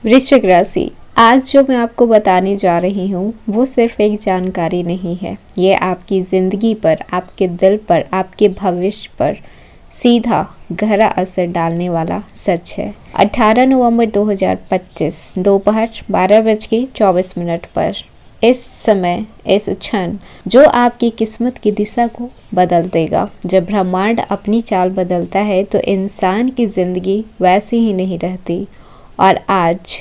वृश्चिक राशि, आज जो मैं आपको बताने जा रही हूँ वो सिर्फ एक जानकारी नहीं है। ये आपकी ज़िंदगी पर, आपके दिल पर, आपके भविष्य पर सीधा गहरा असर डालने वाला सच है। 18 नवंबर 2025 दोपहर 12:24 पर इस समय, इस क्षण जो आपकी किस्मत की दिशा को बदल देगा। जब ब्रह्मांड अपनी चाल बदलता है तो इंसान की ज़िंदगी वैसी ही नहीं रहती। और आज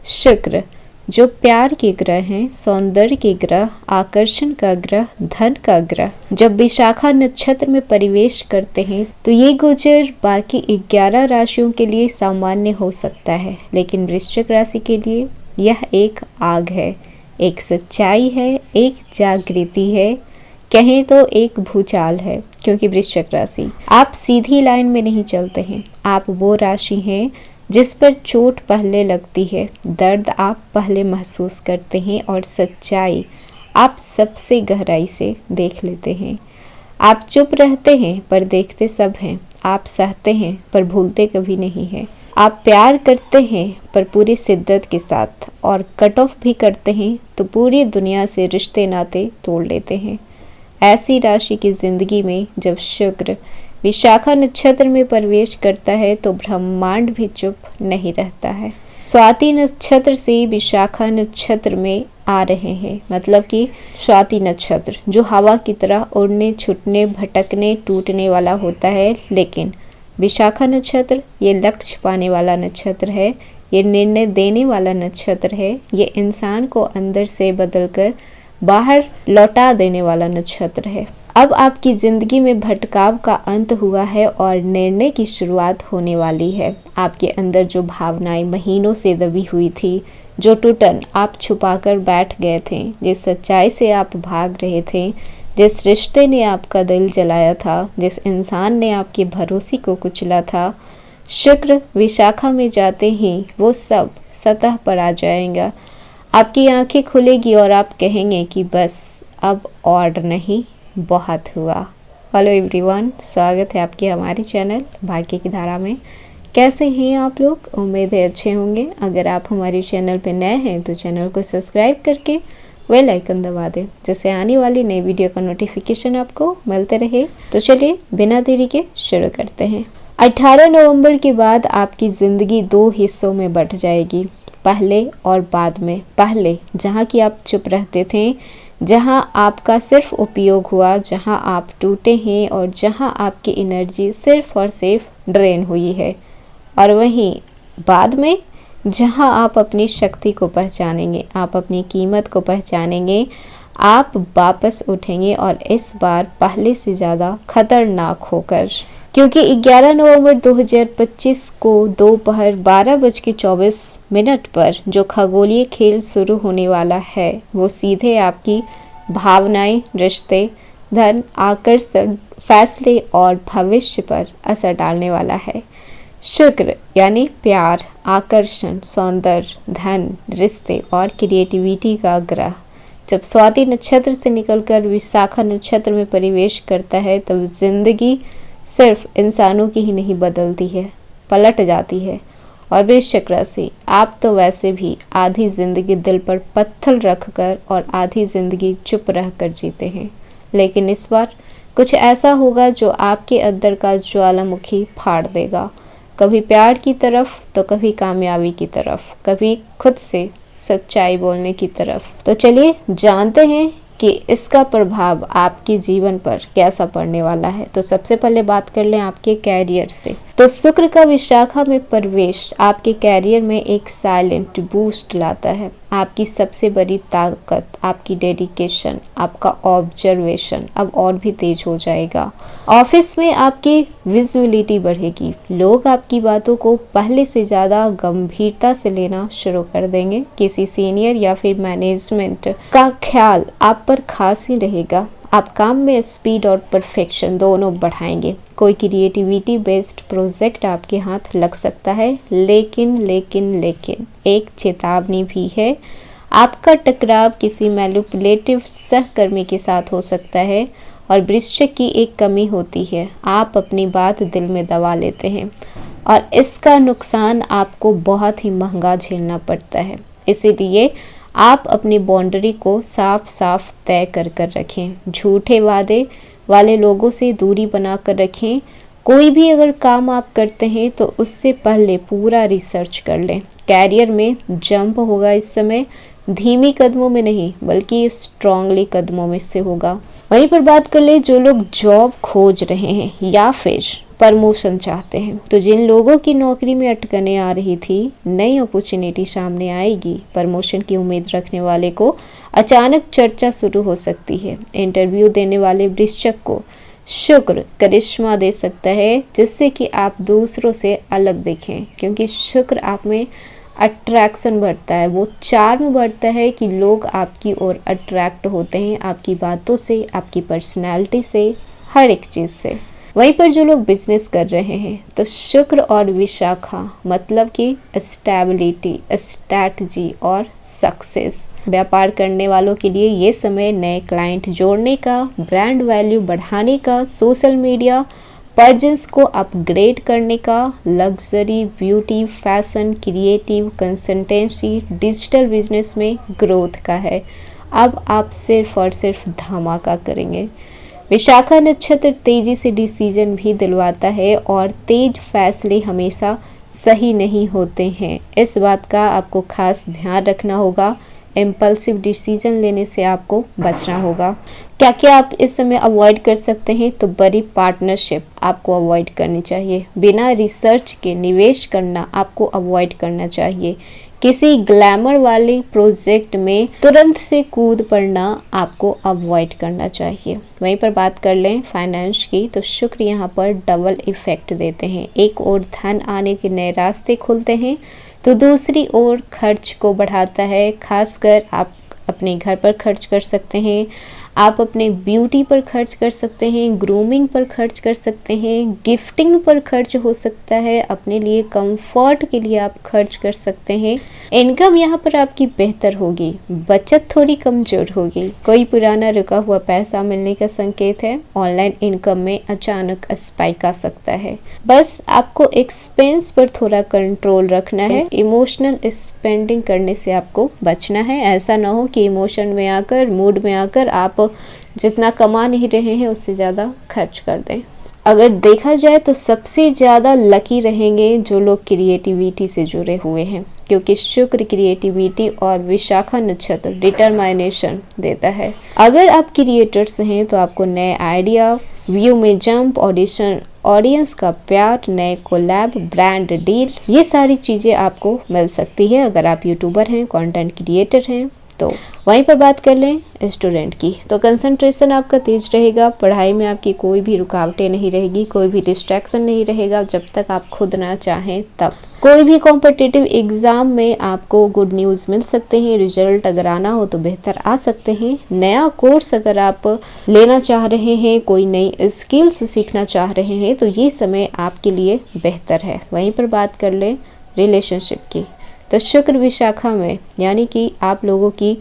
शुक्र, जो प्यार के ग्रह हैं, सौंदर्य के ग्रह, आकर्षण का ग्रह, धन का ग्रह, जब विशाखा नक्षत्र में प्रवेश करते हैं तो ये गोचर बाकी 11 राशियों के लिए सामान्य हो सकता है, लेकिन वृश्चिक राशि के लिए यह एक आग है, एक सच्चाई है, एक जागृति है, कहें तो एक भूचाल है। क्योंकि वृश्चिक राशि, आप सीधी लाइन में नहीं चलते हैं। आप वो राशि हैं जिस पर चोट पहले लगती है, दर्द आप पहले महसूस करते हैं और सच्चाई आप सबसे गहराई से देख लेते हैं। आप चुप रहते हैं पर देखते सब हैं। आप सहते हैं पर भूलते कभी नहीं हैं। आप प्यार करते हैं पर पूरी शिद्दत के साथ, और कट ऑफ भी करते हैं तो पूरी दुनिया से रिश्ते नाते तोड़ लेते हैं। ऐसी राशि की ज़िंदगी में जब शुक्र विशाखा नक्षत्र में प्रवेश करता है तो ब्रह्मांड भी चुप नहीं रहता है। स्वाति नक्षत्र से विशाखा नक्षत्र में आ रहे हैं, मतलब कि स्वाति नक्षत्र जो हवा की तरह उड़ने, छूटने, भटकने, टूटने वाला होता है, लेकिन विशाखा नक्षत्र ये लक्ष्य पाने वाला नक्षत्र है, ये निर्णय देने वाला नक्षत्र है, ये इंसान को अंदर से बदलकर बाहर लौटा देने वाला नक्षत्र है। अब आपकी ज़िंदगी में भटकाव का अंत हुआ है और निर्णय की शुरुआत होने वाली है। आपके अंदर जो भावनाएं महीनों से दबी हुई थी, जो टूटन आप छुपाकर बैठ गए थे, जिस सच्चाई से आप भाग रहे थे, जिस रिश्ते ने आपका दिल जलाया था, जिस इंसान ने आपके भरोसे को कुचला था, शुक्र विशाखा में जाते ही वो सब सतह पर आ जाएगा। आपकी आंखें खुलेगी और आप कहेंगे कि बस अब और नहीं, बहुत हुआ। हेलो एवरीवन, स्वागत है आपके हमारे चैनल भाग्य की धारा में। कैसे हैं आप लोग? उम्मीद है अच्छे होंगे। अगर आप हमारे चैनल पर नए हैं तो चैनल को सब्सक्राइब करके बेल आइकन दबा दें, जिससे आने वाली नई वीडियो का नोटिफिकेशन आपको मिलते रहे। तो चलिए बिना देरी के शुरू करते हैं। 18 नवंबर के बाद आपकी ज़िंदगी 2 हिस्सों में बंट जाएगी, पहले और बाद में। पहले जहाँ की आप चुप रहते थे, जहाँ आपका सिर्फ उपयोग हुआ, जहाँ आप टूटे हैं और जहाँ आपकी एनर्जी सिर्फ और सिर्फ ड्रेन हुई है। और वहीं बाद में जहाँ आप अपनी शक्ति को पहचानेंगे, आप अपनी कीमत को पहचानेंगे, आप वापस उठेंगे और इस बार पहले से ज़्यादा खतरनाक होकर। क्योंकि 11 नवंबर 2025 को दोपहर 12:24 पर जो खगोलीय खेल शुरू होने वाला है वो सीधे आपकी भावनाएं, रिश्ते, धन, आकर्षण, फैसले और भविष्य पर असर डालने वाला है। शुक्र यानी प्यार, आकर्षण, सौंदर्य, धन, रिश्ते और क्रिएटिविटी का ग्रह जब स्वाति नक्षत्र से निकलकर विशाखा नक्षत्र में प्रवेश करता है तब जिंदगी सिर्फ इंसानों की ही नहीं बदलती है, पलट जाती है। और वृश्चिक राशि, आप तो वैसे भी आधी जिंदगी दिल पर पत्थर रखकर और आधी जिंदगी चुप रहकर जीते हैं, लेकिन इस बार कुछ ऐसा होगा जो आपके अंदर का ज्वालामुखी फाड़ देगा। कभी प्यार की तरफ तो कभी कामयाबी की तरफ, कभी खुद से सच्चाई बोलने की तरफ। तो चलिए जानते हैं कि इसका प्रभाव आपके जीवन पर कैसा पड़ने वाला है। तो सबसे पहले बात कर लें आपके कैरियर से। तो शुक्र का विशाखा में प्रवेश आपके कैरियर में एक साइलेंट बूस्ट लाता है। आपकी सबसे बड़ी ताकत, आपकी डेडिकेशन, आपका ऑब्जर्वेशन अब और भी तेज हो जाएगा। ऑफिस में आपकी विजिबिलिटी बढ़ेगी। लोग आपकी बातों को पहले से ज़्यादा गंभीरता से लेना शुरू कर देंगे। किसी सीनियर या फिर मैनेजमेंट का ख्याल आप पर खास ही रहेगा। आप काम में स्पीड और परफेक्शन दोनों बढ़ाएंगे। कोई क्रिएटिविटी बेस्ड प्रोजेक्ट आपके हाथ लग सकता है, लेकिन एक चेतावनी भी है। आपका टकराव किसी मैनिपुलेटिव सहकर्मी के साथ हो सकता है। और वृश्चिक की एक कमी होती है, आप अपनी बात दिल में दबा लेते हैं। और इसका नुकसान आपको बहुत ही महंगा झेलना पड़ता है। इसीलिए आप अपनी बाउंड्री को साफ साफ तय कर कर रखें। झूठे वादे वाले लोगों से दूरी बना कर रखें। कोई भी अगर काम आप करते हैं तो उससे पहले पूरा रिसर्च कर लें। कैरियर में जंप होगा इस समय, धीमी कदमों में नहीं बल्कि स्ट्रांगली कदमों में से होगा। वहीं पर बात कर ले जो लोग जॉब खोज रहे हैं या फिर प्रमोशन चाहते हैं, तो जिन लोगों की नौकरी में अटकनें आ रही थी, नई अपॉर्चुनिटी सामने आएगी। प्रमोशन की उम्मीद रखने वाले को अचानक चर्चा शुरू हो सकती है। इंटरव्यू देने वाले वृश्चिक को शुक्र करिश्मा दे सकता है जिससे कि आप दूसरों से अलग दिखें, क्योंकि शुक्र आप में अट्रैक्शन बढ़ता है, वो चार्म बढ़ता है कि लोग आपकी ओर अट्रैक्ट होते हैं, आपकी बातों से, आपकी पर्सनैलिटी से, हर एक चीज़ से। वहीं पर जो लोग बिजनेस कर रहे हैं तो शुक्र और विशाखा मतलब कि स्टेबिलिटी, स्ट्रैटेजी और सक्सेस। व्यापार करने वालों के लिए ये समय नए क्लाइंट जोड़ने का, ब्रांड वैल्यू बढ़ाने का, सोशल मीडिया पर्जेंस को अपग्रेड करने का, luxury, beauty, fashion, creative, consultancy, digital business में ग्रोथ का है। अब आप सिर्फ और सिर्फ धमाका करेंगे। विशाखा नक्षत्र तेजी से डिसीजन भी दिलवाता है और तेज फैसले हमेशा सही नहीं होते हैं। इस बात का आपको खास ध्यान रखना होगा। इम्पल्सिव डिसीजन लेने से आपको बचना होगा। क्या क्या आप इस समय अवॉइड कर सकते हैं, तो बड़ी पार्टनरशिप आपको अवॉइड करनी चाहिए। बिना रिसर्च के निवेश करना आपको अवॉइड करना चाहिए। किसी ग्लैमर वाले प्रोजेक्ट में तुरंत से कूद पड़ना आपको अवॉइड करना चाहिए। वहीं पर बात कर लें फाइनेंस की, तो शुक्र यहाँ पर डबल इफेक्ट देते हैं। एक ओर धन आने के नए रास्ते खुलते हैं तो दूसरी ओर खर्च को बढ़ाता है। खासकर आप अपने घर पर खर्च कर सकते हैं, आप अपने ब्यूटी पर खर्च कर सकते हैं, ग्रूमिंग पर खर्च कर सकते हैं, गिफ्टिंग पर खर्च हो सकता है, अपने लिए कंफर्ट के लिए आप खर्च कर सकते हैं। इनकम यहाँ पर आपकी बेहतर होगी, बचत थोड़ी कमजोर होगी। कोई पुराना रुका हुआ पैसा मिलने का संकेत है। ऑनलाइन इनकम में अचानक स्पाइक आ सकता है। बस आपको एक्सपेंस पर थोड़ा कंट्रोल रखना है। इमोशनल स्पेंडिंग करने से आपको बचना है। ऐसा ना हो कि इमोशन में आकर, मूड में आकर आप जितना कमा नहीं रहे हैं उससे ज़्यादा खर्च कर दें। अगर देखा जाए तो सबसे ज़्यादा लकी रहेंगे जो लोग क्रिएटिविटी से जुड़े हुए हैं, क्योंकि शुक्र क्रिएटिविटी और विशाखा नक्षत्र डिटरमाइनेशन देता है। अगर आप क्रिएटर्स हैं तो आपको नए आइडिया, व्यू में जंप, ऑडिशन, ऑडियंस का प्यार, नए कोलैब, ब्रांड डील, ये सारी चीज़ें आपको मिल सकती है। अगर आप यूट्यूबर हैं, कंटेंट क्रिएटर हैं तो वहीं पर बात कर लें स्टूडेंट की, तो कंसंट्रेशन आपका तेज रहेगा। पढ़ाई में आपकी कोई भी रुकावटें नहीं रहेगी, कोई भी डिस्ट्रैक्शन नहीं रहेगा जब तक आप खुद ना चाहें तब। कोई भी कॉम्पिटिटिव एग्जाम में आपको गुड न्यूज़ मिल सकते हैं। रिजल्ट अगर आना हो तो बेहतर आ सकते हैं। नया कोर्स अगर आप लेना चाह रहे हैं, कोई नई स्किल्स सीखना चाह रहे हैं तो ये समय आपके लिए बेहतर है। वहीं पर बात कर लें रिलेशनशिप की, तो शुक्र विशाखा में यानी कि आप लोगों की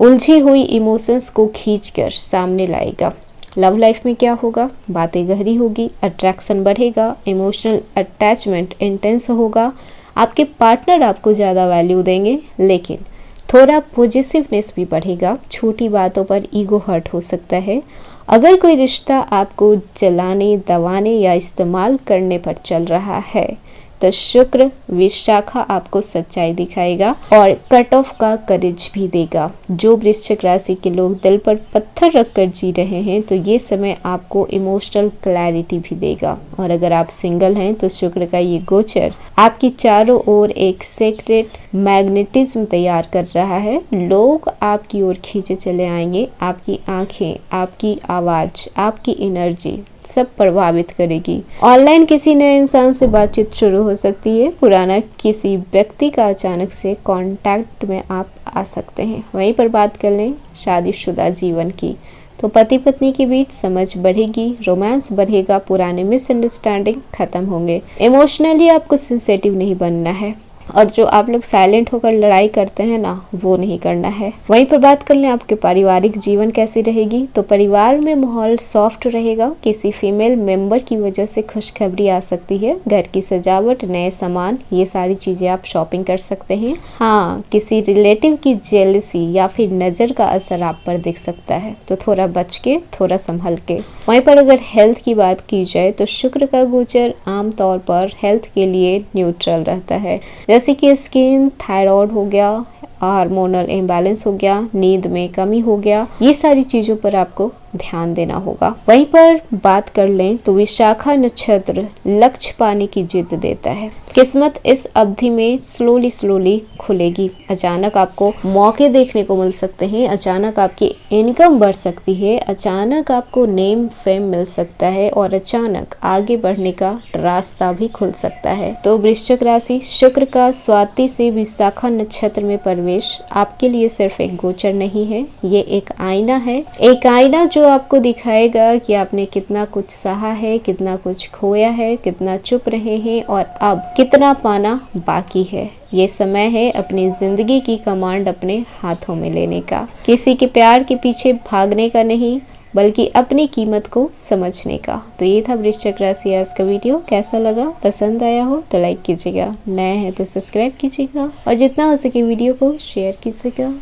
उलझी हुई इमोशंस को खींचकर सामने लाएगा। लव लाइफ में क्या होगा, बातें गहरी होगी, अट्रैक्शन बढ़ेगा, इमोशनल अटैचमेंट इंटेंस होगा। आपके पार्टनर आपको ज़्यादा वैल्यू देंगे, लेकिन थोड़ा पॉजिटिवनेस भी बढ़ेगा। छोटी बातों पर ईगो हर्ट हो सकता है। अगर कोई रिश्ता आपको जलाने, दबाने या इस्तेमाल करने पर चल रहा है तो शुक्र विशाखा आपको सच्चाई दिखाएगा और कट ऑफ का करेज भी देगा। जो वृश्चिक राशि के लोग दिल पर पत्थर रखकर जी रहे हैं तो ये समय आपको इमोशनल क्लैरिटी भी देगा। और अगर आप सिंगल हैं तो शुक्र का ये गोचर आपकी चारों ओर एक सीक्रेट मैग्नेटिज्म तैयार कर रहा है। लोग आपकी ओर खींचे चले आएंगे। आपकी आंखें, आपकी आवाज, आपकी एनर्जी सब प्रभावित करेगी। ऑनलाइन किसी नए इंसान से बातचीत शुरू हो सकती है। पुराना किसी व्यक्ति का अचानक से कांटेक्ट में आप आ सकते हैं। वहीं पर बात कर लें शादीशुदा जीवन की, तो पति पत्नी के बीच समझ बढ़ेगी, रोमांस बढ़ेगा, पुराने मिसअंडरस्टैंडिंग खत्म होंगे। इमोशनली आपको सेंसिटिव नहीं बनना है। और जो आप लोग साइलेंट होकर लड़ाई करते हैं ना, वो नहीं करना है। वहीं पर बात कर लें आपके पारिवारिक जीवन कैसी रहेगी, तो परिवार में माहौल सॉफ्ट रहेगा। किसी फीमेल मेंबर की वजह से खुशखबरी आ सकती है। घर की सजावट, नए सामान, ये सारी चीजें आप शॉपिंग कर सकते हैं। हाँ, किसी रिलेटिव की जेलसी या फिर नजर का असर आप पर दिख सकता है, तो थोड़ा बच के, थोड़ा संभल के। वहीं पर अगर हेल्थ की बात की जाए तो शुक्र का गोचर आमतौर पर हेल्थ के लिए न्यूट्रल रहता है, जैसे कि स्किन, थायराइड हो गया, हार्मोनल इम्बैलेंस हो गया, नींद में कमी हो गया, ये सारी चीजों पर आपको ध्यान देना होगा। वहीं पर बात कर लें तो विशाखा नक्षत्र लक्ष्य पाने की जिद देता है। किस्मत इस अवधि में स्लोली खुलेगी। अचानक आपको मौके देखने को मिल सकते हैं, अचानक आपकी इनकम बढ़ सकती है, अचानक आपको नेम फेम मिल सकता है और अचानक आगे बढ़ने का रास्ता भी खुल सकता है। तो वृश्चिक राशि, शुक्र का स्वाति से विशाखा नक्षत्र में प्रवेश आपके लिए सिर्फ एक गोचर नहीं है, ये एक आईना है। एक आईना जो आपको दिखाएगा कि आपने कितना कुछ सहा है, कितना कुछ खोया है, कितना चुप रहे हैं और अब कितना पाना बाकी है। ये समय है अपनी जिंदगी की कमांड अपने हाथों में लेने का, किसी के प्यार के पीछे भागने का नहीं, बल्कि अपनी कीमत को समझने का। तो ये था वृश्चिक राशि आज का वीडियो। कैसा लगा? पसंद आया हो तो लाइक कीजिएगा, नए हैं तो सब्सक्राइब कीजिएगा और जितना हो सके वीडियो को शेयर कीजिएगा।